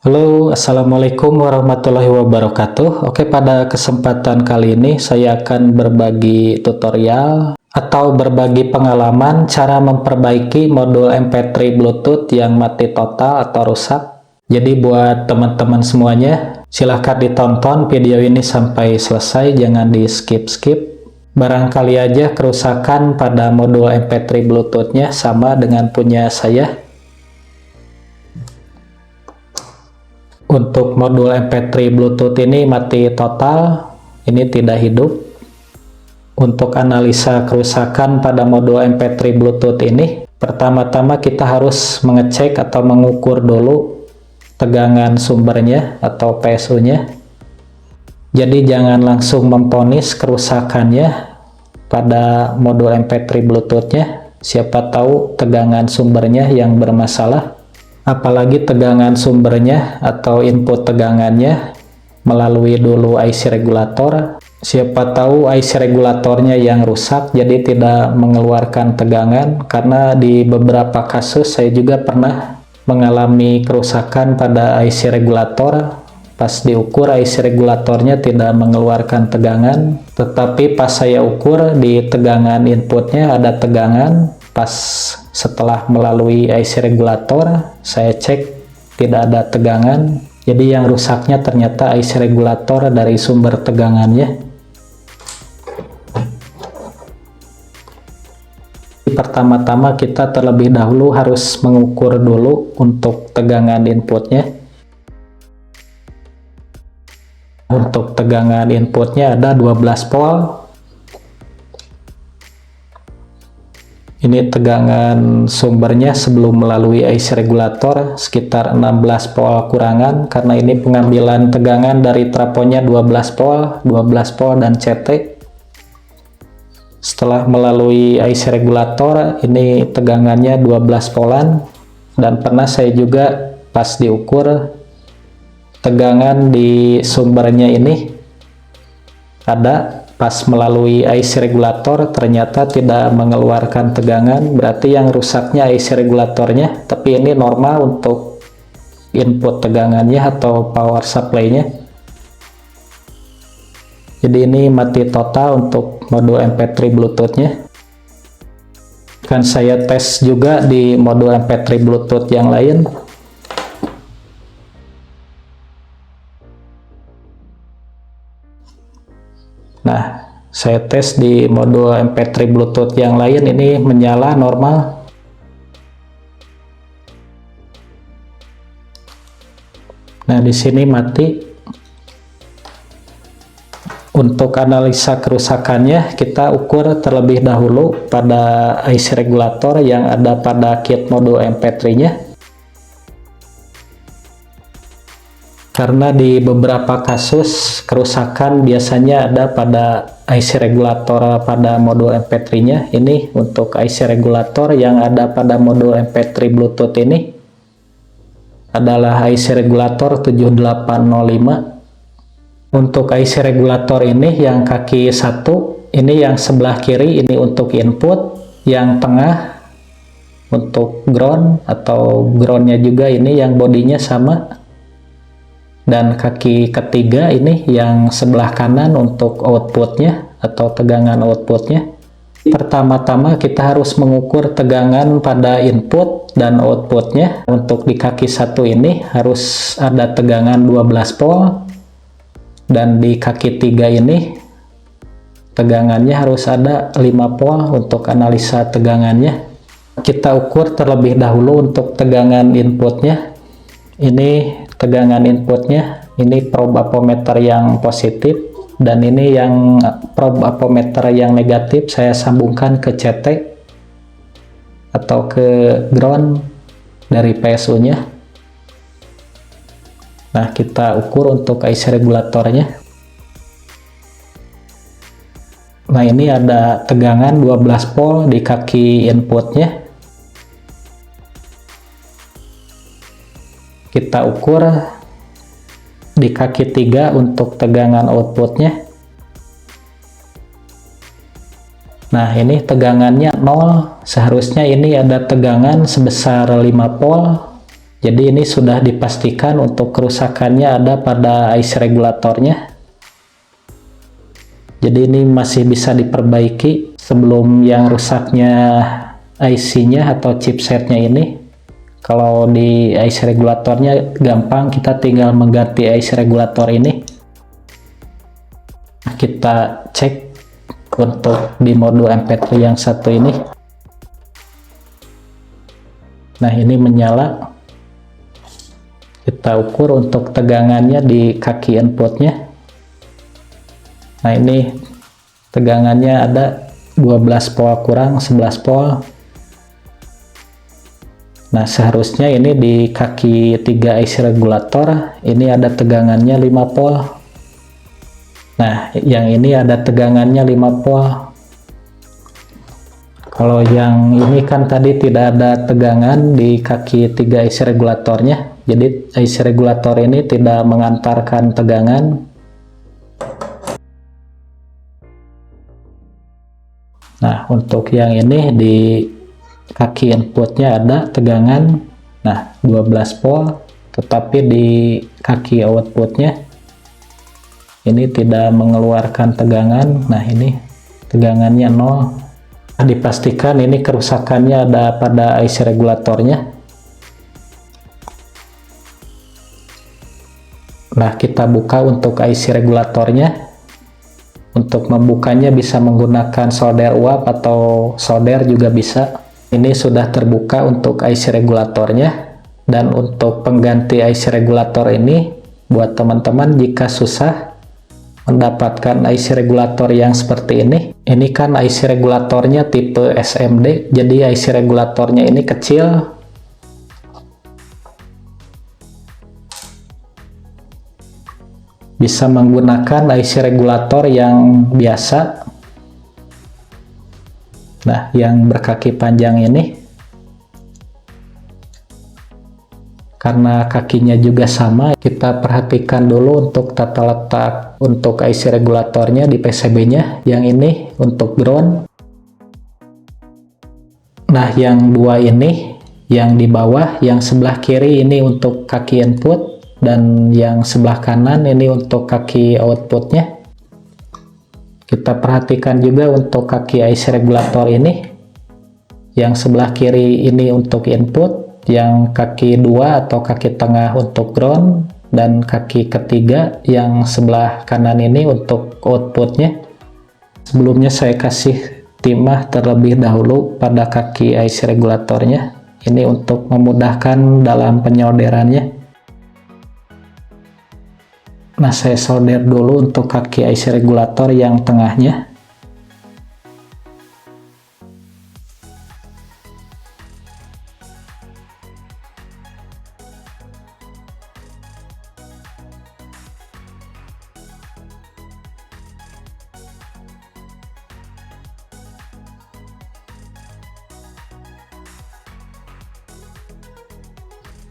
Halo, Assalamualaikum warahmatullahi wabarakatuh. Oke, pada kesempatan kali ini saya akan berbagi tutorial atau berbagi pengalaman cara memperbaiki modul MP3 Bluetooth yang mati total atau rusak. Jadi buat teman-teman semuanya, silahkan ditonton video ini sampai selesai, jangan di skip-skip. Barangkali aja kerusakan pada modul MP3 Bluetooth-nya sama dengan punya saya. Untuk modul MP3 Bluetooth ini mati total, ini tidak hidup. Untuk analisa kerusakan pada modul MP3 Bluetooth ini, pertama-tama kita harus mengecek atau mengukur dulu tegangan sumbernya atau PSU-nya. Jadi jangan langsung memvonis kerusakannya pada modul MP3 Bluetooth-nya. Siapa tahu tegangan sumbernya yang bermasalah. Apalagi tegangan sumbernya atau input tegangannya melalui dulu IC regulator. Siapa tahu IC regulatornya yang rusak jadi tidak mengeluarkan tegangan, karena di beberapa kasus saya juga pernah mengalami kerusakan pada IC regulator. Pas diukur IC regulatornya tidak mengeluarkan tegangan, tetapi pas saya ukur di tegangan inputnya ada tegangan. Pas setelah melalui IC regulator saya cek tidak ada tegangan, jadi yang rusaknya ternyata IC regulator dari sumber tegangannya. Pertama-tama kita terlebih dahulu harus mengukur dulu untuk tegangan inputnya. Untuk tegangan inputnya ada 12 volt. Ini tegangan sumbernya sebelum melalui IC regulator sekitar 16 volt kurangan, karena ini pengambilan tegangan dari trafonya 12 volt dan CT. Setelah melalui IC regulator ini tegangannya 12 voltan, dan pernah saya juga pas diukur tegangan di sumbernya ini ada. Pas melalui IC regulator ternyata tidak mengeluarkan tegangan, berarti yang rusaknya IC regulatornya, tapi ini normal untuk input tegangannya atau power supply-nya. Jadi ini mati total untuk modul MP3 Bluetooth-nya. Kan saya tes juga di modul MP3 Bluetooth yang lain. Nah, saya tes di modul MP3 Bluetooth yang lain, ini menyala normal. Nah, di sini mati. Untuk analisa kerusakannya, kita ukur terlebih dahulu pada IC regulator yang ada pada kit modul MP3-nya. Karena di beberapa kasus kerusakan biasanya ada pada IC regulator pada modul MP3-nya. Ini untuk IC regulator yang ada pada modul MP3 Bluetooth ini adalah IC regulator 7805. Untuk IC regulator ini yang kaki 1, ini yang sebelah kiri ini untuk input, yang tengah untuk ground atau groundnya juga ini yang bodinya sama. Dan kaki ketiga ini yang sebelah kanan untuk outputnya atau tegangan outputnya. Pertama-tama kita harus mengukur tegangan pada input dan outputnya. Untuk di kaki 1 ini harus ada tegangan 12 volt, dan di kaki 3 ini tegangannya harus ada 5 volt untuk analisa tegangannya. Kita ukur terlebih dahulu untuk tegangan inputnya. Ini tegangan inputnya, ini probe ampermeter yang positif, dan ini yang probe ampermeter yang negatif saya sambungkan ke CT atau ke ground dari PSU-nya. Nah, kita ukur untuk IC regulatornya. Nah, ini ada tegangan 12 volt di kaki inputnya. Kita ukur di kaki 3 untuk tegangan outputnya. Nah, ini tegangannya 0, seharusnya ini ada tegangan sebesar 5 volt. Jadi ini sudah dipastikan untuk kerusakannya ada pada IC regulatornya. Jadi ini masih bisa diperbaiki sebelum yang rusaknya IC-nya atau chipsetnya ini. Kalau di IC regulatornya gampang, kita tinggal mengganti IC regulator ini. Kita cek untuk di mode MP3 yang satu ini. Nah, ini menyala. Kita ukur untuk tegangannya di kaki inputnya. Nah, ini tegangannya ada 12 volt kurang 11 volt. Nah, seharusnya ini di kaki 3 IC regulator ini ada tegangannya 5 volt. Nah, yang ini ada tegangannya 5 volt. Kalau yang ini kan tadi tidak ada tegangan di kaki 3 IC regulatornya. Jadi IC regulator ini tidak mengantarkan tegangan. Nah, untuk yang ini di kaki inputnya ada tegangan. Nah, 12 volt. Tetapi di kaki outputnya ini tidak mengeluarkan tegangan. Nah, ini tegangannya 0. Nah, dipastikan ini kerusakannya ada pada IC regulatornya. Nah, kita buka untuk IC regulatornya. Untuk membukanya bisa menggunakan solder uap atau solder juga bisa. Ini sudah terbuka untuk IC regulatornya. Dan untuk pengganti IC regulator ini, buat teman-teman jika susah mendapatkan IC regulator yang seperti ini kan IC regulatornya tipe SMD, jadi IC regulatornya ini kecil. Bisa menggunakan IC regulator yang biasa. Nah, yang berkaki panjang ini, karena kakinya juga sama, kita perhatikan dulu untuk tata letak untuk IC regulatornya di PCB-nya. Yang ini untuk ground. Nah, yang dua ini, yang di bawah, yang sebelah kiri ini untuk kaki input, dan yang sebelah kanan ini untuk kaki outputnya. Kita perhatikan juga untuk kaki IC regulator ini. Yang sebelah kiri ini untuk input, yang kaki 2 atau kaki tengah untuk ground, dan kaki ketiga yang sebelah kanan ini untuk outputnya. Sebelumnya saya kasih timah terlebih dahulu pada kaki IC regulatornya. Ini untuk memudahkan dalam penyolderannya. Nah, saya solder dulu untuk kaki IC regulator yang tengahnya.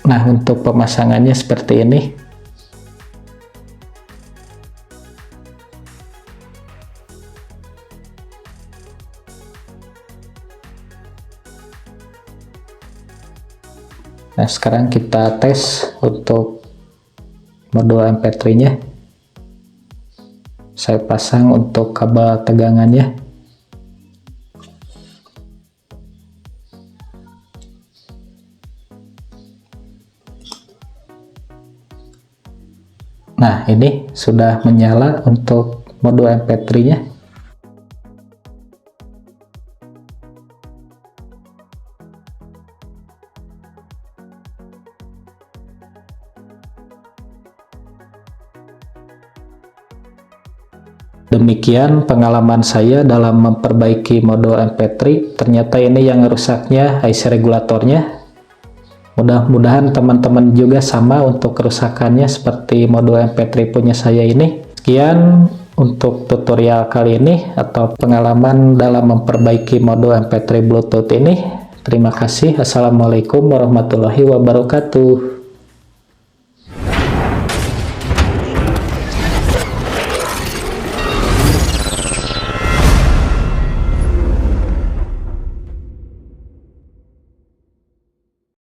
Nah, untuk pemasangannya seperti ini. Nah, sekarang kita tes untuk modul MP3-nya. Saya pasang untuk kabel tegangannya. Nah, ini sudah menyala untuk modul MP3-nya. Demikian pengalaman saya dalam memperbaiki modul MP3. Ternyata ini yang rusaknya IC regulatornya. Mudah-mudahan teman-teman juga sama untuk kerusakannya seperti modul MP3 punya saya ini. Sekian untuk tutorial kali ini atau pengalaman dalam memperbaiki modul MP3 Bluetooth ini. Terima kasih. Assalamualaikum warahmatullahi wabarakatuh.